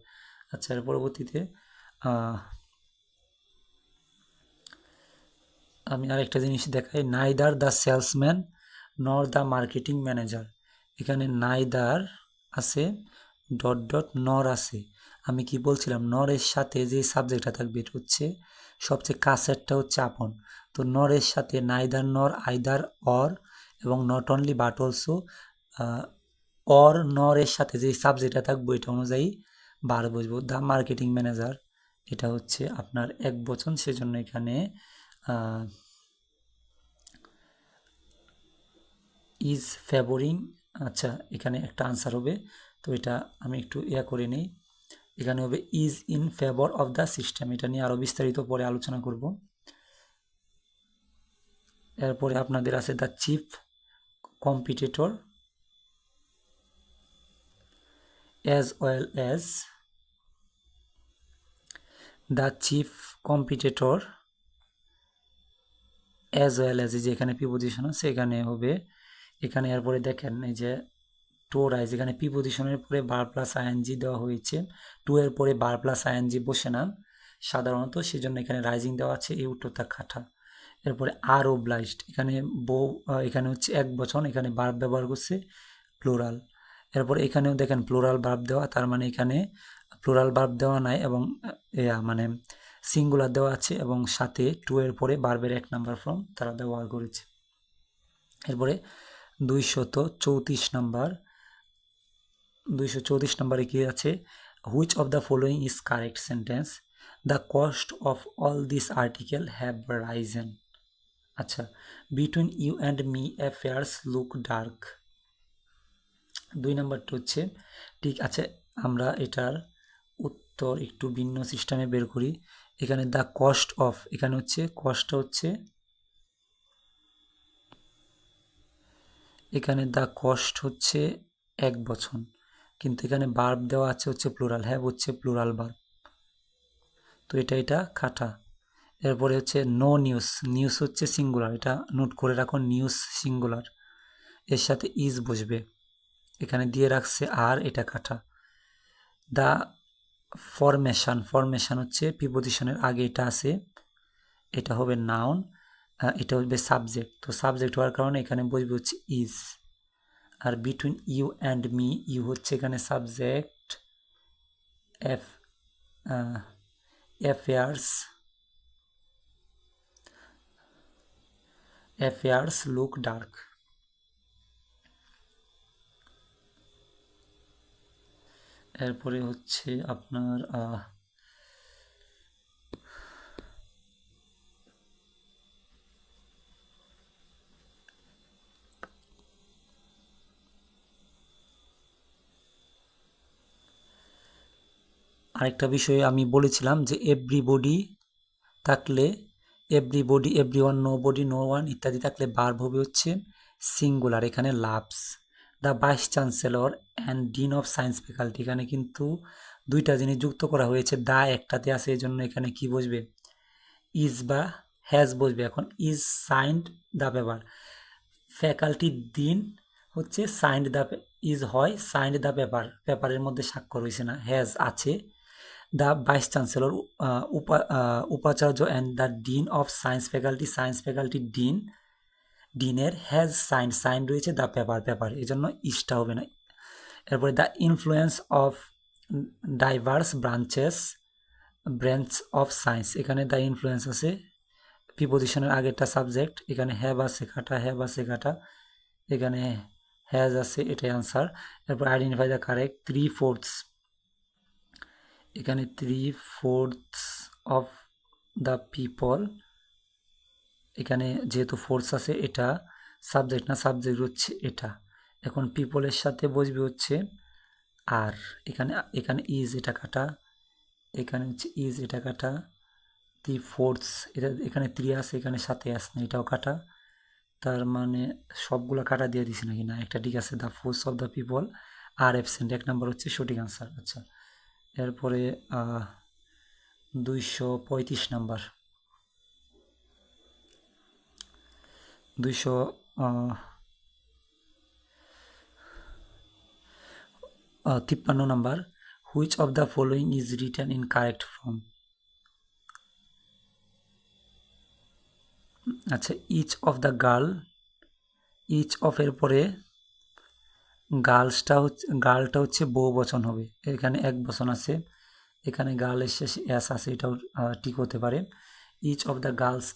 আচ্ছা এর পরবর্তীতে আমি আরেকটা জিনিস দেখাই, নাইদার দ্য সেলসম্যান নর দ্য মার্কেটিং ম্যানেজার, এখানে নাইদার আছে ডট ডট নর আছে, আমি কি বলছিলাম নরের সাথে যে সাবজেক্টটা থাকবে এটা হচ্ছে সবচেয়ে কাছেরটা হচ্ছে আপন, তো নরের সাথে নাইদার নর আইদার অর এবং not only but also or নরের সাথে যে সাবজেক্টটা থাকবে এটা অনুযায়ী বার বসবো। দ্য মার্কেটিং ম্যানেজার এটা হচ্ছে আপনার এক বচন, সেজন্য এখানে ইজ ফেভারিং, আচ্ছা এখানে একটা আনসার হবে, তো এটা আমি একটু করে নিই, এখানে হবে is in favour of the system, এটা নিয়ে আরও বিস্তারিত পরে আলোচনা করব। এরপরে আপনাদের আছে the chief competitor as well as, the chief competitor as well as, যে এখানে প্রিপোজিশন আছে এখানে হবে, এখানে এরপরে দেখেন এই যে টু রাইজ, এখানে প্রিপোজিশনের পরে বার প্লাস আইএনজি দেওয়া হয়েছে, টু এর পরে বার প্লাস আইএনজি বসে না সাধারণত, সেজন্য এখানে রাইজিং দেওয়া আছে, এই উত্তরটা খাটা। এরপরে আর ওবলাইজড, এখানে বউ এখানে হচ্ছে এক বচন, এখানে ভার্ব ব্যবহার করছে প্লুরাল। এরপরে এখানেও দেখেন প্লুরাল ভার্ব দেওয়া, তার মানে এখানে প্লুরাল ভার্ব দেওয়া নাই এবং মানে সিঙ্গুলার দেওয়া আছে এবং সাথে টু এর পরে ভার্বের 1 নাম্বার ফর্ম তারা ব্যবহার করেছে। এরপরে 234 নাম্বার 234 নাম্বারে কি আছে, which of the following is correct sentence, the cost of all this article have risen. আচ্ছা, between you and me affairs look dark. 2 নাম্বারটা হচ্ছে ঠিক আছে, আমরা এটার উত্তর একটু ভিন্ন সিস্টেমে বের করি। এখানে দ্য কস্ট অফ, এখানে হচ্ছে কস্টটা হচ্ছে, এখানে দ্য কস্ট হচ্ছে 1 বছর, কিন্তু এখানে ভার্ব দেওয়া আছে হচ্ছে প্লুরাল, হ্যাভ হচ্ছে প্লুরাল ভার্ব, তো এটা খাটা। এরপরে হচ্ছে নো নিউজ, নিউজ হচ্ছে সিঙ্গুলার, এটা নোট করে রাখো, নিউজ সিঙ্গুলার, এর সাথে ইজ বসবে, এখানে দিয়ে রাখছে আর, এটা কাটা। দ্য ফরমেশন, ফরমেশন হচ্ছে প্রিপোজিশনের আগে এটা আছে, এটা হবে নাউন, এটা হবে সাবজেক্ট, তো সাবজেক্ট হওয়ার কারণে এখানে বসবে হচ্ছে ইজ। আর between you and me, you হচ্ছে এখানে subject, F affairs, affairs look dark. এরপরে হচ্ছে আপনার আরেকটা বিষয়ে আমি বলেছিলাম যে এভরিবডি থাকলে, everybody, everyone, nobody, no one ইত্যাদি থাকলে ভার্ব হবে হচ্ছে সিঙ্গুলার, এখানে loves. The vice chancellor and dean of science faculty, এখানে কিন্তু দুইটা জিনিস যুক্ত করা হয়েছে, দা একটাতে আছে, এই জন্য এখানে কি বসবে, ইজ বা হ্যাজ বসবে। এখন ইজ সাইন্ড দ্য পেপার, ফ্যাকাল্টির দিন হচ্ছে সাইন্ড দ্য, ইজ হয় সাইন্ড দ্য পেপার, পেপারের মধ্যে স্বাক্ষর হয়েছে না, হ্যাজ আছে। দ্য ভাইস চ্যান্সেলর উপাচার্য and the dean of science faculty, science ফ্যাকাল্টির ডিন, ডিনের হ্যাজ সাইন্ড, সাইন্ড রয়েছে দ্য পেপার, পেপার, এই জন্য ইজটা হবে না। এরপরে the influence of diverse branch of science, এখানে দ্য ইনফ্লুয়েন্স আছে, প্রিপোজিশনের আগেরটা সাবজেক্ট, এখানে হ্যাভ আছে কাটা, হ্যাভ আছে কাটা, এখানে হ্যাজ আছে, এটাই আনসার। এরপর আইডেন্টিফাই দ্য কারেক্ট, 3/4, এখানে 3/4 অফ দ্য পিপল, এখানে যেহেতু ফোর্স আছে এটা সাবজেক্ট না, সাবজেক্ট হচ্ছে এটা। এখন পিপলের সাথে বসবে হচ্ছে আর, এখানে এখানে ইজ, এটা কাটা, এখানে হচ্ছে ইজ, এটা কাটা, 3/4, এটা এখানে 3 আছে, এখানে সাথে আসে না, এটাও কাটা, তার মানে সবগুলো কাটা দিয়ে দিছি নাকি, না একটা ঠিক আছে। The force of the people are absent, 1 number হচ্ছে সঠিক আনসার। আচ্ছা, এরপরে 235 number, 253 number, which of the following is written in correct form. আচ্ছা, each of the girl, each of এর পরে গার্লটা হচ্ছে বহু বচন হবে, এখানে 1 বচন আছে, এখানে গার্লের শেষে এস আছে, এটাও ঠিক হতে পারে। Each of the girls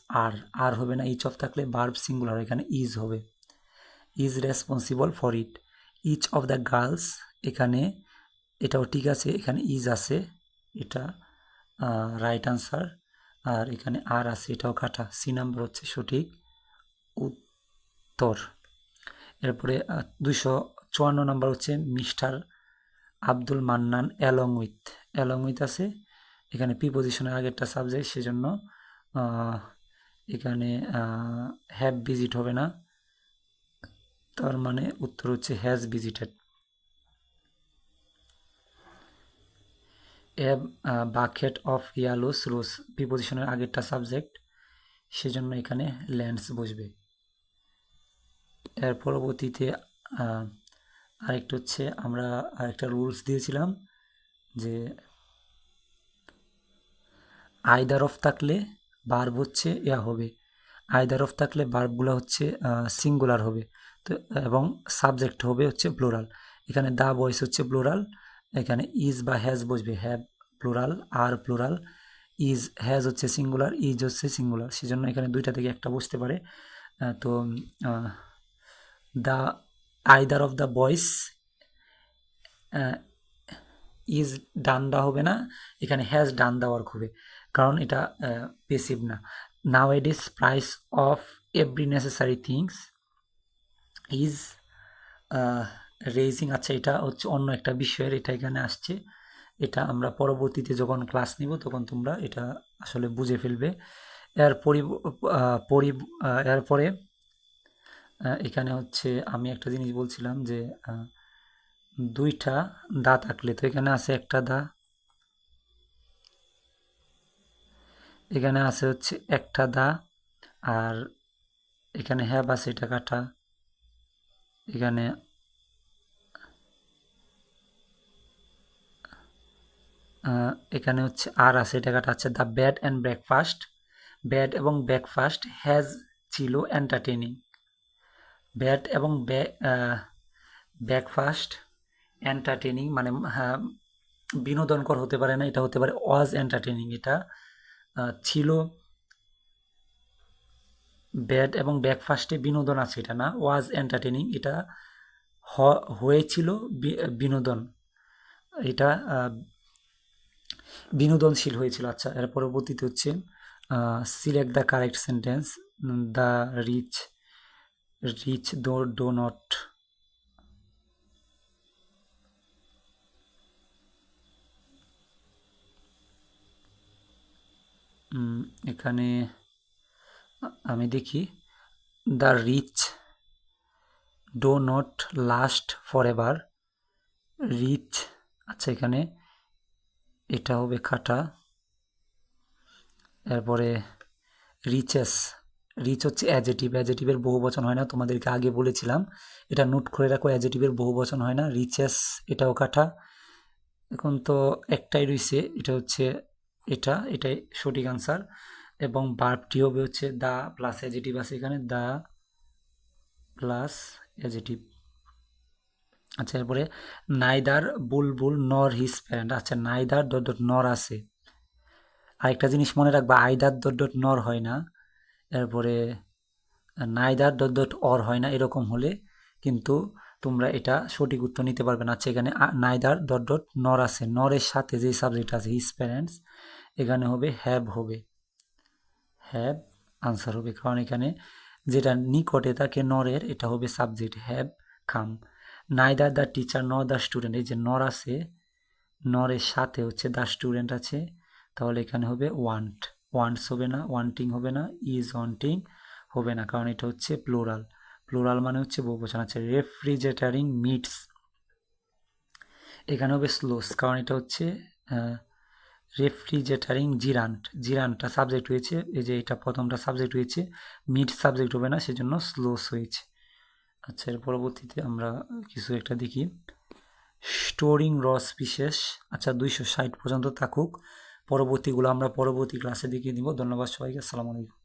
are হবে না, ইচ অফ থাকলে ভার্ব সিঙ্গুলার, এখানে ইজ হবে, is responsible for it. Each of the girls, এখানে এটাও ঠিক আছে, এখানে ইজ আছে, এটা রাইট আনসার, আর এখানে আর আছে, এটাও কাটা, সি নাম্বার হচ্ছে সঠিক উত্তর। এরপরে 254 নাম্বার হচ্ছে mister Abdul Mannan along with আছে, এখানে প্রিপোজিশনের আগেরটা সাবজেক্ট, সেজন্য এখানে হ্যাভ ভিজিট হবে না, তার মানে উত্তর হচ্ছে has visited. A bucket of yellows rose, প্রিপোজিশনের আগেরটা সাবজেক্ট, সেজন্য এখানে ল্যান্ডস বসবে। এর পরবর্তীতে আরেকটা হচ্ছে, আমরা আরেকটা রুলস দিয়েছিলাম যে আইদার অফ থাকলে ভার্ব হচ্ছে হবে, আইদার অফ থাকলে ভার্বগুলো হচ্ছে সিঙ্গুলার হবে, তো এবং সাবজেক্ট হবে হচ্ছে প্লুরাল, এখানে দা ভয়েস হচ্ছে প্লুরাল, এখানে ইজ বা হ্যাজ বসবে, হ্যাভ প্লুরাল, আর প্লুরাল, ইজ হ্যাজ হচ্ছে সিঙ্গুলার, ইজ হচ্ছে সিঙ্গুলার, সেজন্য এখানে দুইটা থেকে একটা বসতে পারে। তো the either of the boys is done the হবে না, এখানে হ্যাজ ডান দা ওয়ার্ক হবে, কারণ এটা পেসিভ না। Now it is price of every necessary things is raising. আচ্ছা, এটা হচ্ছে অন্য একটা বিষয়ের, এটা এখানে আসছে, এটা আমরা পরবর্তীতে যখন ক্লাস নিব তখন তোমরা এটা আসলে বুঝে ফেলবে। এর এরপরে এখানে হচ্ছে আমি একটা জিনিস বলছিলাম যে দুইটা দা থাকলে, তো এখানে আছে একটা দা, এখানে আছে হচ্ছে একটা দা, আর এখানে হ্যাভ আছে, এটা কাটা, এখানে এখানে হচ্ছে আর আছে, এটা কাটা আছে। The bad and breakfast, bad এবং ব্রেকফাস্ট হ্যাজ ছিল এন্টারটেনিং, ব্যাড এবং ব্রেকফাস্ট এন্টারটেনিং মানে বিনোদনকর হতে পারে না, এটা হতে পারে ওয়াজ এন্টারটেনিং, এটা ছিল ব্যাড এবং ব্রেকফাস্টে বিনোদন আছে, এটা না, ওয়াজ এন্টারটেনিং, এটা হয়েছিল বিনোদন, এটা বিনোদনশীল হয়েছিল। আচ্ছা, এর পরবর্তীতে হচ্ছে select the correct sentence, the rich do not, এখানে আমি দেখি, the rich do not last for ever, rich, আচ্ছা এখানে এটা হবে খাটা। এরপরে রিচেস, রিচ হচ্ছে অ্যাজেটিভ, অ্যাজেটিভের বহু বচন হয় না, তোমাদেরকে আগে বলেছিলাম, এটা নোট করে রাখো, অ্যাজেটিভের বহু বচন হয় না। রিচেস এটাও কাটা, এখন তো একটাই রয়েছে, এটা হচ্ছে এটাই সঠিক আনসার। এবং ভার্বটি হবে হচ্ছে দা প্লাস অ্যাজেটিভ আছে এখানে, দা প্লাস অ্যাজেটিভ। আচ্ছা, এরপরে নাইদার বুলবুল নর হিজ প্যারেন্ট, আচ্ছা নাইদার ডট ডট নর আছে, আরেকটা জিনিস মনে রাখবা, আইদার ডট ডট নর হয় না, এরপরে নাইদার ডট ডট অর হয় না, এরকম হলে কিন্তু তোমরা এটা সঠিক উত্তর নিতে পারবে না। আচ্ছা, এখানে নাইদার ডট ডট নর আছে, নরের সাথে যে সাবজেক্ট আছে হিজ প্যারেন্টস, এখানে হবে হ্যাভ, হবে হ্যাভ আনসার হবে, কারণ এখানে যেটা নিকটে থাকে নরের, এটা হবে subject, have come. Neither the teacher nor the student, এই যে নর আছে, নরের সাথে হচ্ছে দ্য স্টুডেন্ট আছে, তাহলে এখানে হবে ওয়ান্ট, ওয়ান্টস হবে না, ওয়ান্টিং হবে না, ইজ ওয়ান্টিং হবে না, কারণ এটা হচ্ছে প্লুরাল, প্লুরাল মানে হচ্ছে বহুবচন। আছে রেফ্রিজারেটরিং মিটস, এখানে হবে স্লোস, কারণ এটা হচ্ছে রেফ্রিজারেটরিং জিরান্ট, জিরান্টটা সাবজেক্ট হয়েছে, এই যে এটা প্রথমটা সাবজেক্ট হয়েছে, মিট সাবজেক্ট হবে না, সেজন্য স্লোস হয়েছে। আচ্ছা, এর পরবর্তীতে আমরা কিছু একটা দেখি, স্টোরিং রস পিসেস, আচ্ছা 260 পর্যন্ত থাকুক, পরবর্তীগুলো আমরা পরবর্তী ক্লাসে দেখিয়ে দিব। ধন্যবাদ সবাইকে, আসসালামু আলাইকুম।